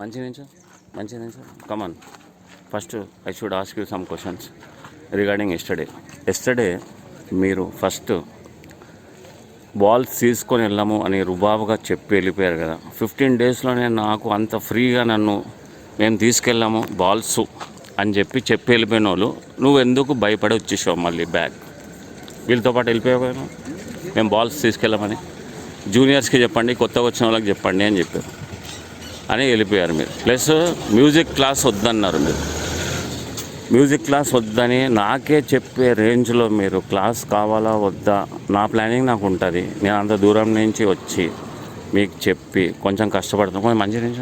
మంచి నుంచి come on. First I should ask you some questions regarding yesterday మీరు first balls తీసుకొని వెళ్ళాము అని రుబాబుగా చెప్పి వెళ్ళిపోయారు కదా. 15 డేస్లోనే నాకు అంత ఫ్రీగా నన్ను మేము తీసుకెళ్ళాము బాల్స్ అని చెప్పి వెళ్ళిపోయిన వాళ్ళు నువ్వు ఎందుకు భయపడి వచ్చేసావు మళ్ళీ బ్యాగ్? వీళ్ళతో పాటు వెళ్ళిపోయావు. మేము బాల్స్ తీసుకెళ్ళామని జూనియర్స్కి చెప్పండి, కొత్తగా వచ్చిన వాళ్ళకి చెప్పండి అని చెప్పారు అని వెళ్ళిపోయారు మీరు. ప్లస్ మ్యూజిక్ క్లాస్ వద్దన్నారు మీరు. మ్యూజిక్ క్లాస్ వద్దని నాకే చెప్పే రేంజ్లో మీరు క్లాస్ కావాలా వద్దా నా ప్లానింగ్ నాకు ఉంటుంది. నేను అంత దూరం నుంచి వచ్చి మీకు చెప్పి కొంచెం కష్టపడుతున్నాను. కొంచెం మంచి నుంచి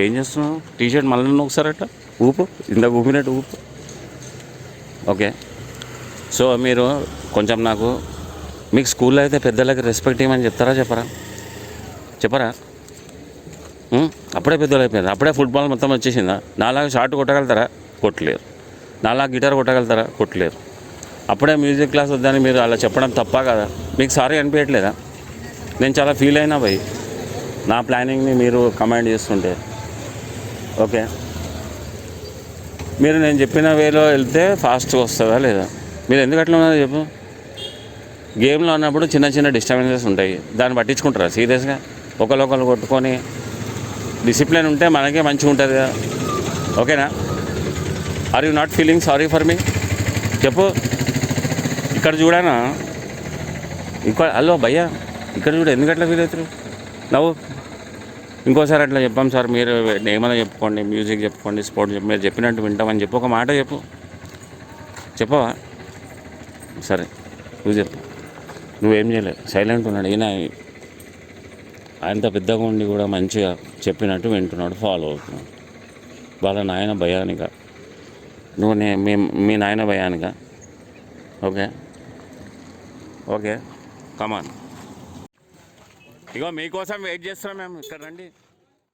ఏం చేస్తున్నావు? టీషర్ట్ మళ్ళీ ఒకసారి అట్లా ఊపు, ఇందాక ఊపినట్టు ఊపు. ఓకే, సో మీరు కొంచెం నాకు మీకు స్కూల్లో అయితే పెద్దలకి రెస్పెక్ట్ ఇవ్వమని చెప్పరా? అప్పుడే పెద్దలు అయిపోయింది, అప్పుడే ఫుట్బాల్ మొత్తం వచ్చేసిందా? నాలాగా షార్ట్ కొట్టగలుగుతారా? కొట్టలేరు. నాలాగా గిటార్ కొట్టగలుగుతారా? కొట్టలేరు. అప్పుడే మ్యూజిక్ క్లాస్ వద్దని మీరు అలా చెప్పడం తప్ప కదా? మీకు సారీ అనిపించట్లేదా? నేను చాలా ఫీల్ అయినా భయ్ నా ప్లానింగ్ని మీరు కమాండ్ చేస్తుంటే. ఓకే, మీరు నేను చెప్పిన వేలో వెళ్తే ఫాస్ట్గా వస్తుందా లేదా? మీరు ఎందుకు అట్లా ఉన్నదో చెప్పు. గేమ్లో ఉన్నప్పుడు చిన్న చిన్న డిస్టర్బెన్సెస్ ఉంటాయి, దాన్ని పట్టించుకుంటారా సీరియస్గా? ఒకరు కొట్టుకొని డిసిప్లిన్ ఉంటే మనకే మంచిగా ఉంటుంది కదా. ఓకేనా? Are you not feeling sorry for me? చెప్పు. ఇక్కడ చూడనా, హలో భయ్యా, ఇక్కడ చూడ, ఎందుకు అట్లా ఫీల్ అవుతారు? నవ్వు. ఇంకోసారి అట్లా చెప్పాం సార్, మీరు ఏమైనా చెప్పుకోండి, మ్యూజిక్ చెప్పుకోండి, స్పోర్ట్స్ మీరు చెప్పినట్టు వింటామని చెప్పు. ఒక మాట చెప్పవా? సరే నువ్వు చెప్పు. నువ్వేం చేయలేదు, సైలెంట్ ఉన్నాడు. ఆయనతో పెద్దగా ఉండి కూడా మంచిగా చెప్పినట్టు వింటున్నాడు, ఫాలో అవుతున్నాడు. వాళ్ళ నాయన భయానిక, నువ్వు మీ నాయన భయానిక. Okay come on. ఇగో మీకోసం వెయిట్ చేస్తున్నాం మేము, ఇక్కడ రండి.